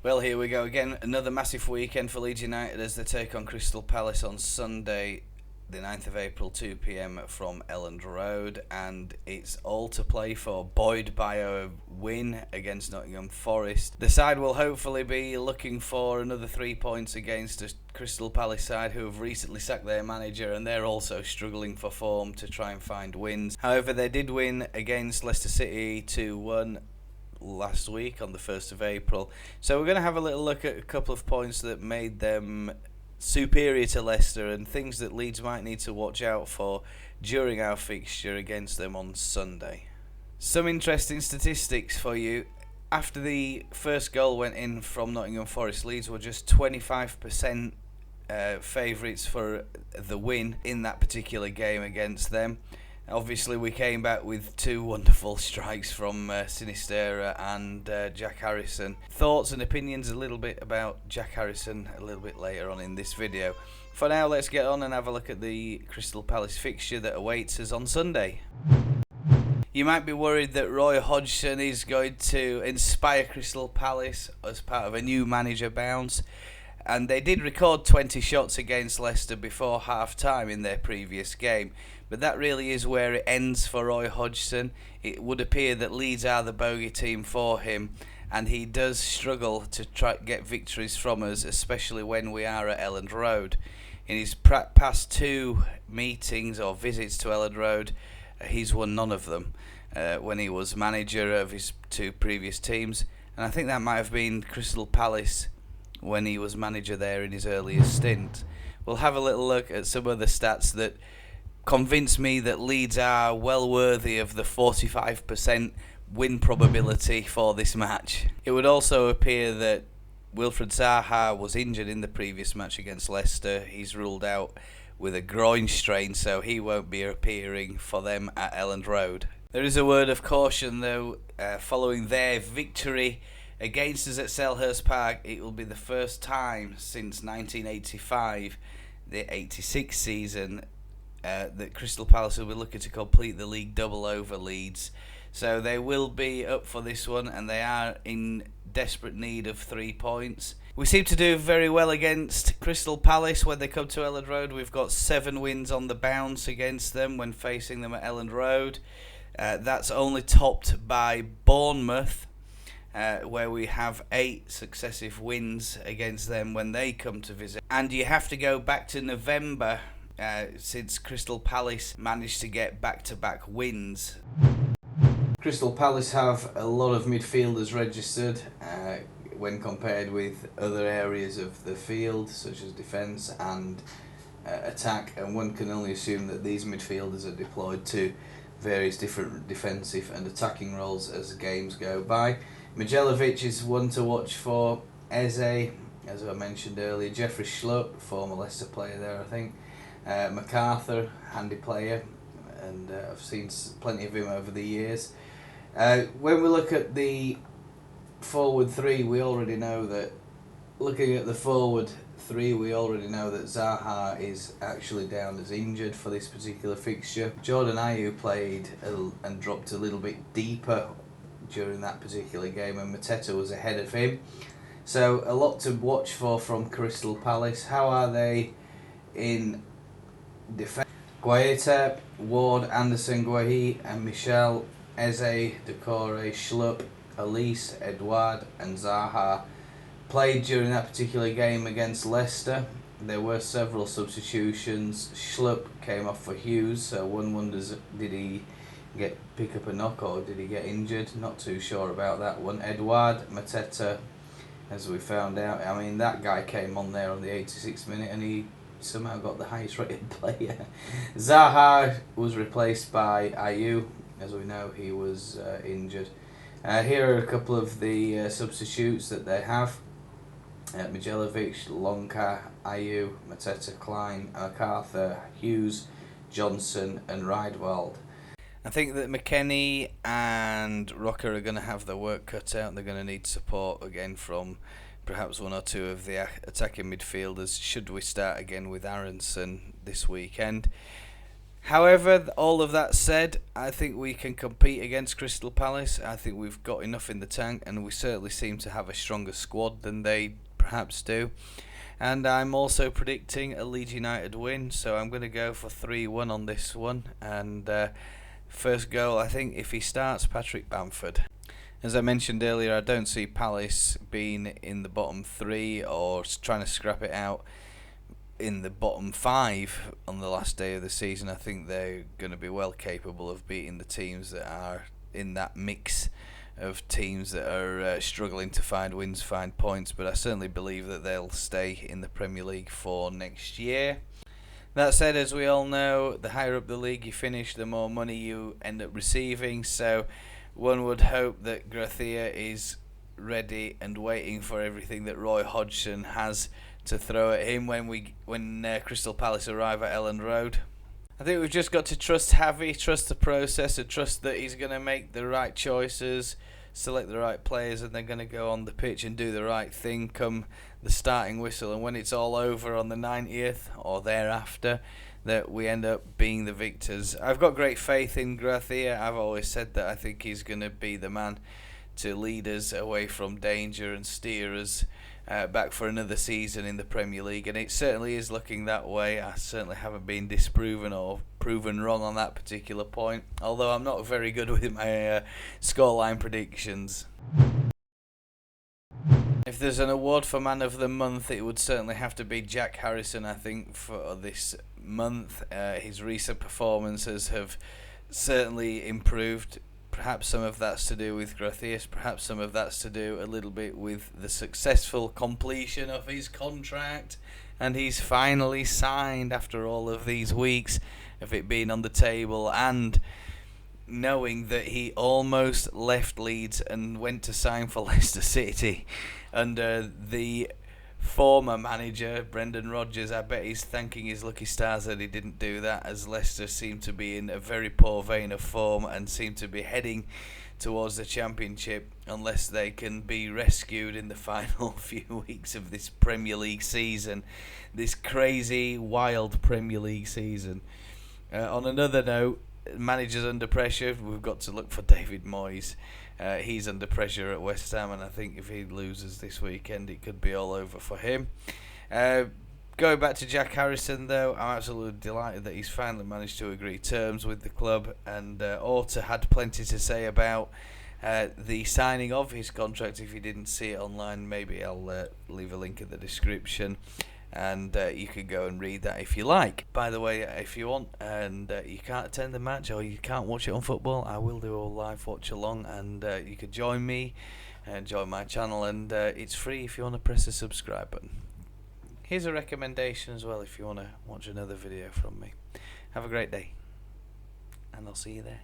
Well, here we go again. Another massive weekend for Leeds United as they take on Crystal Palace on Sunday, the 9th of April, 2 p.m. from Elland Road. And it's all to play for, buoyed by a win against Nottingham Forest. The side will hopefully be looking for another 3 points against a Crystal Palace side who have recently sacked their manager, and they're also struggling for form to try and find wins. However, they did win against Leicester City 2-1. Last week on the 1st of April. So we're going to have a little look at a couple of points that made them superior to Leicester and things that Leeds might need to watch out for during our fixture against them on Sunday. Some interesting statistics for you. After the first goal went in from Nottingham Forest, Leeds were just 25% favourites for the win in that particular game against them. Obviously, we came back with two wonderful strikes from Sinistera and Jack Harrison. Thoughts and opinions a little bit about Jack Harrison a little bit later on in this video. For now, let's get on and have a look at the Crystal Palace fixture that awaits us on Sunday. You might be worried that Roy Hodgson is going to inspire Crystal Palace as part of a new manager bounce. And they did record 20 shots against Leicester before half-time in their previous game. But that really is where it ends for Roy Hodgson. It would appear that Leeds are the bogey team for him, and he does struggle to try to get victories from us, especially when we are at Elland Road. In his past two meetings or visits to Elland Road, he's won none of them when he was manager of his two previous teams. And I think that might have been Crystal Palace when he was manager there in his earliest stint. We'll have a little look at some of the stats that convince me that Leeds are well worthy of the 45% win probability for this match. It would also appear that Wilfried Zaha was injured in the previous match against Leicester. He's ruled out with a groin strain, so he won't be appearing for them at Elland Road. There is a word of caution though, following their victory against us at Selhurst Park. It will be the first time since 1985, the 86 season, that Crystal Palace will be looking to complete the league double over Leeds. So they will be up for this one, and they are in desperate need of 3 points. We seem to do very well against Crystal Palace when they come to Elland Road. We've got 7 wins on the bounce against them when facing them at Elland Road. That's only topped by Bournemouth, where we have 8 successive wins against them when they come to visit. And you have to go back to November since Crystal Palace managed to get back-to-back wins. Crystal Palace have a lot of midfielders registered when compared with other areas of the field, such as defence and attack, and one can only assume that these midfielders are deployed to various different defensive and attacking roles as games go by. Mijalovic is one to watch for. Eze, as I mentioned earlier, Jeffrey Schlupp, former Leicester player there I think, MacArthur, handy player, and I've seen plenty of him over the years. When we look at the forward three, we already know that, looking at the forward three, we already know that Zaha is actually down as injured for this particular fixture. Jordan Ayew played and dropped a little bit deeper during that particular game, and Mateta was ahead of him. So a lot to watch for from Crystal Palace. How are they in defence? Guaita, Ward, Anderson, Guahi and Michel, Eze, Decore, Schlupp, Elise, Edouard and Zaha played during that particular game against Leicester. There were several substitutions. Schlupp came off for Hughes, so one wonders, did he pick up a knock or did he get injured? Not too sure about that one. Edouard, Mateta, as we found out, I mean, that guy came on there on the 86th minute and he somehow got the highest rated player. Zaha was replaced by Ayew. As we know, he was injured. Here are a couple of the substitutes that they have. Mijalovic, Lonka, Ayew, Mateta, Klein, MacArthur, Hughes, Johnson and Riedwald. I think that McKennie and Rocker are going to have their work cut out. They're going to need support again from perhaps one or two of the attacking midfielders should we start again with Aronson this weekend. However, all of that said, I think we can compete against Crystal Palace. I think we've got enough in the tank, and we certainly seem to have a stronger squad than they perhaps do. And I'm also predicting a Leeds United win, so I'm going to go for 3-1 on this one. And first goal, I think, if he starts, Patrick Bamford. As I mentioned earlier, I don't see Palace being in the bottom 3 or trying to scrap it out in the bottom 5 on the last day of the season. I think they're going to be well capable of beating the teams that are in that mix of teams that are struggling to find wins, find points, but I certainly believe that they'll stay in the Premier League for next year. That said, as we all know, the higher up the league you finish, the more money you end up receiving, so one would hope that Gracia is ready and waiting for everything that Roy Hodgson has to throw at him when Crystal Palace arrive at Elland Road. I think we've just got to trust Javi, trust the process, and trust that he's going to make the right choices, select the right players, and they're going to go on the pitch and do the right thing come the starting whistle. And when it's all over on the 90th or thereafter, that we end up being the victors. I've got great faith in Gracia. I've always said that I think he's going to be the man to lead us away from danger and steer us back for another season in the Premier League, and it certainly is looking that way. I certainly haven't been disproven or proven wrong on that particular point, although I'm not very good with my scoreline predictions. If there's an award for Man of the Month, it would certainly have to be Jack Harrison, I think, for this month. His recent performances have certainly improved. Perhaps some of that's to do with Gracias, perhaps some of that's to do a little bit with the successful completion of his contract, and he's finally signed after all of these weeks of it being on the table, and knowing that he almost left Leeds and went to sign for Leicester City under the former manager Brendan Rodgers. I bet he's thanking his lucky stars that he didn't do that, as Leicester seem to be in a very poor vein of form and seem to be heading towards the Championship unless they can be rescued in the final few weeks of this Premier League season, this crazy, wild Premier League season. On another note, managers under pressure, we've got to look for David Moyes. He's under pressure at West Ham, and I think if he loses this weekend, it could be all over for him. Going back to Jack Harrison, though, I'm absolutely delighted that he's finally managed to agree terms with the club, and Orta had plenty to say about the signing of his contract. If you didn't see it online, maybe I'll leave a link in the description, and you can go and read that if you like. By the way, if you want and you can't attend the match or you can't watch it on football, I will do a live watch along, and you can join me and join my channel, and it's free if you want to press the subscribe button. Here's a recommendation as well if you want to watch another video from me. Have a great day, and I'll see you there.